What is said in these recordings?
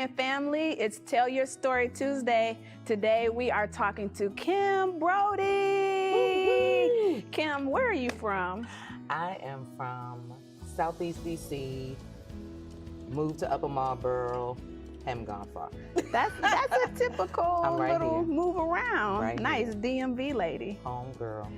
Zion family. It's Tell Your Story Tuesday. Today we are talking to Kim Brodie. Woo-hoo. Kim, where are you from? I am from Southeast DC, moved to Upper Marlboro, haven't gone far. That's a typical I'm right little here. move around. Right nice here. DMV lady. Home girl.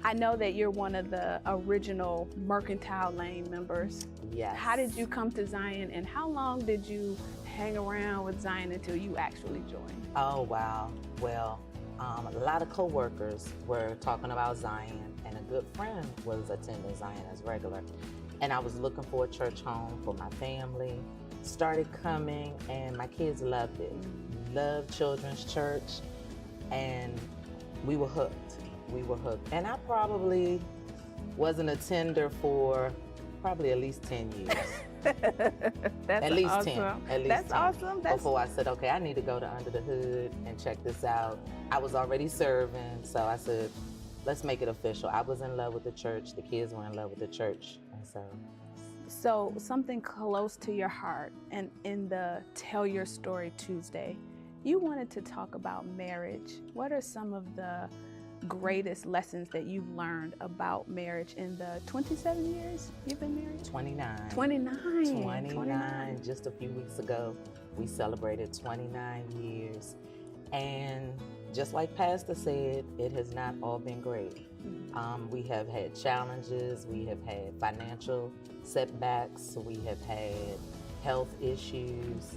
I know that you're one of the original Mercantile Lane members. Yes. How did you come to Zion, and how long did you hang around with Zion until you actually joined? Oh, wow. Well, a lot of coworkers were talking about Zion, and a good friend was attending Zion as regular. And I was looking for a church home for my family. Started coming, and my kids loved it. Loved children's church, and we were hooked. And I probably was an attender for probably at least 10 years. That's at least awesome. 10. At least That's 10. Awesome. Before I said, okay, I need to go to Under the Hood and check this out. I was already serving, so I said, let's make it official. I was in love with the church. The kids were in love with the church, and So something close to your heart, and in the Tell Your Story Tuesday, you wanted to talk about marriage. What are some of the greatest lessons that you've learned about marriage in the 27 years you've been married? 29. 29. Just a few weeks ago, we celebrated 29 years. And just like Pastor said, it has not all been great. We have had challenges, we have had financial setbacks, we have had health issues.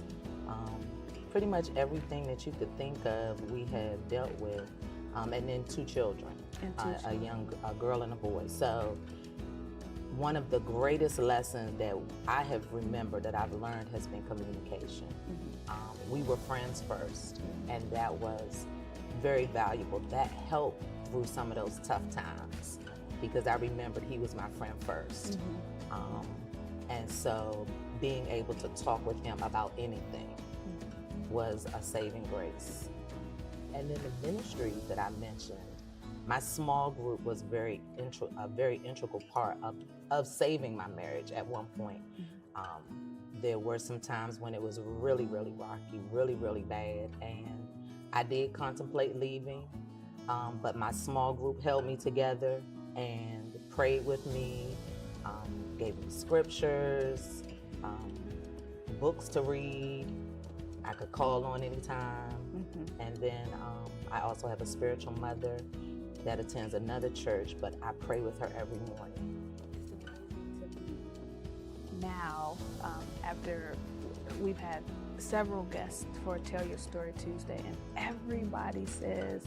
Pretty much everything that you could think of, we have dealt with. And then two children, a girl and a boy. So one of the greatest lessons that I have remembered that I've learned has been communication. We were friends first, and that was very valuable. That helped through some of those tough times because I remembered he was my friend first. And so being able to talk with him about anything was a saving grace. And then the ministry that I mentioned, my small group was a very integral part of saving my marriage at one point. There were some times when it was really, really rocky, really, really bad, and I did contemplate leaving, but my small group held me together and prayed with me, gave me scriptures, books to read, I could call on anytime. And then I also have a spiritual mother that attends another church, but I pray with her every morning. Now, after we've had several guests for Tell Your Story Tuesday, and everybody says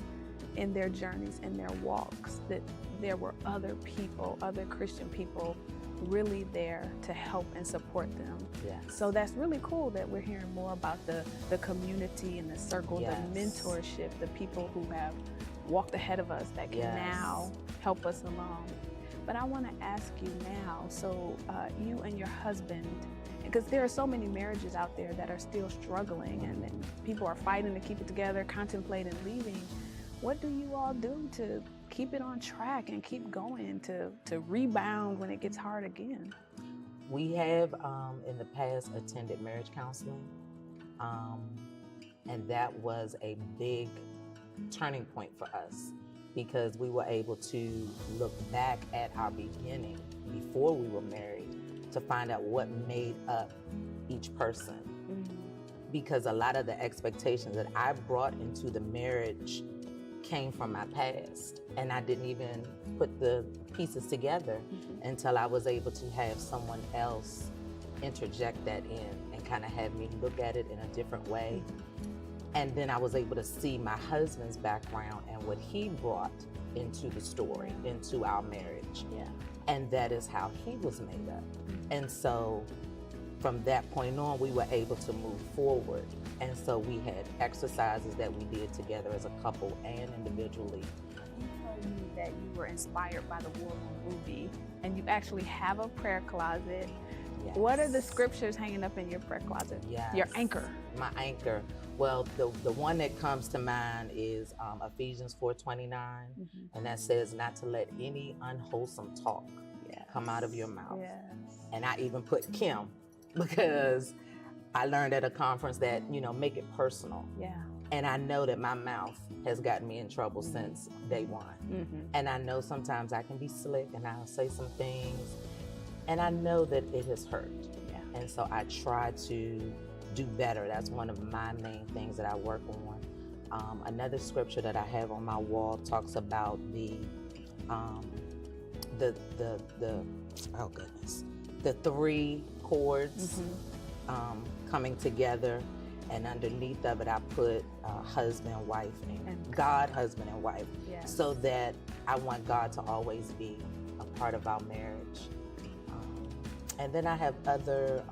in their journeys, in their walks, that there were other people, other Christian people really there to help and support them. Yes. So that's really cool that we're hearing more about the community and the circle, Yes. the mentorship, the people who have walked ahead of us that can Yes. now help us along. But I want to ask you now, so you and your husband, because there are so many marriages out there that are still struggling and people are fighting to keep it together, contemplating leaving. What do you all do to keep it on track and keep going, to rebound when it gets hard again? We have in the past attended marriage counseling, and that was a big turning point for us because we were able to look back at our beginning before we were married to find out what made up each person. Because a lot of the expectations that I brought into the marriage came from my past, and I didn't even put the pieces together until I was able to have someone else interject that in and kind of have me look at it in a different way. And then I was able to see my husband's background and what he brought into the story, into our marriage. And that is how he was made up. And so from that point on, we were able to move forward. And so we had exercises that we did together as a couple and individually. You told me that you were inspired by the War Room movie, and you actually have a prayer closet. Yes. What are the scriptures hanging up in your prayer closet? Yes. Your anchor. My anchor. Well, the one that comes to mind is Ephesians 4:29, and that says not to let any unwholesome talk come out of your mouth. And I even put Kim because I learned at a conference that, make it personal. Yeah. And I know that my mouth has gotten me in trouble since day one. Mm-hmm. And I know sometimes I can be slick and I'll say some things. And I know that it has hurt. Yeah. And so I try to do better. That's one of my main things that I work on. Another scripture that I have on my wall talks about the three chords coming together, and underneath of it I put husband, wife, and God, husband and wife, yes. so that I want God to always be a part of our marriage. And then I have other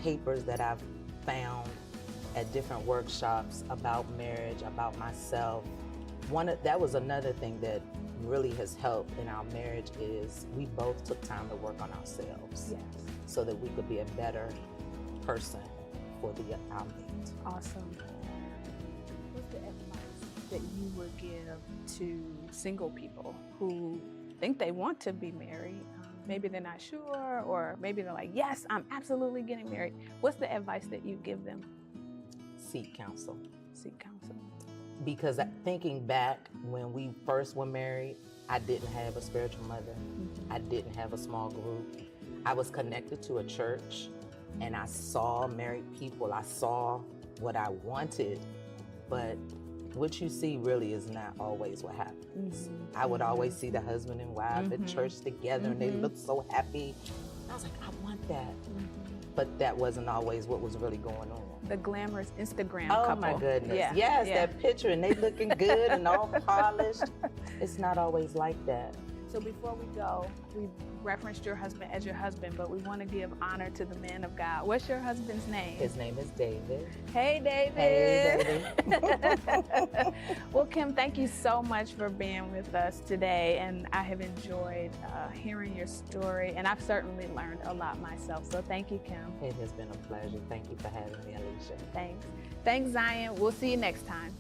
papers that I've found at different workshops about marriage, about myself. That was another thing that really has helped in our marriage is we both took time to work on ourselves, yes. so that we could be a better person for our mate. Awesome. What's the advice that you would give to single people who think they want to be married? Maybe they're not sure, or maybe they're like, yes, I'm absolutely getting married. What's the advice that you give them? Seek counsel. Seek counsel. Because thinking back when we first were married, I didn't have a spiritual mother. Mm-hmm. I didn't have a small group. I was connected to a church, and I saw married people. I saw what I wanted, but what you see really is not always what happens. Mm-hmm. I would always see the husband and wife at church together, and they looked so happy. I was like, I want that. But that wasn't always what was really going on. The glamorous Instagram couple. couple. Oh my goodness. Yeah. Yes, yeah. that picture, and they looking good and all polished. It's not always like that. So before we go, we referenced your husband as your husband, but we want to give honor to the man of God. What's your husband's name? His name is David. Hey, David. Hey, David. Well, Kim, thank you so much for being with us today, and I have enjoyed hearing your story, and I've certainly learned a lot myself, so thank you, Kim. It has been a pleasure. Thank you for having me, Alicia. Thanks. Thanks, Zion. We'll see you next time.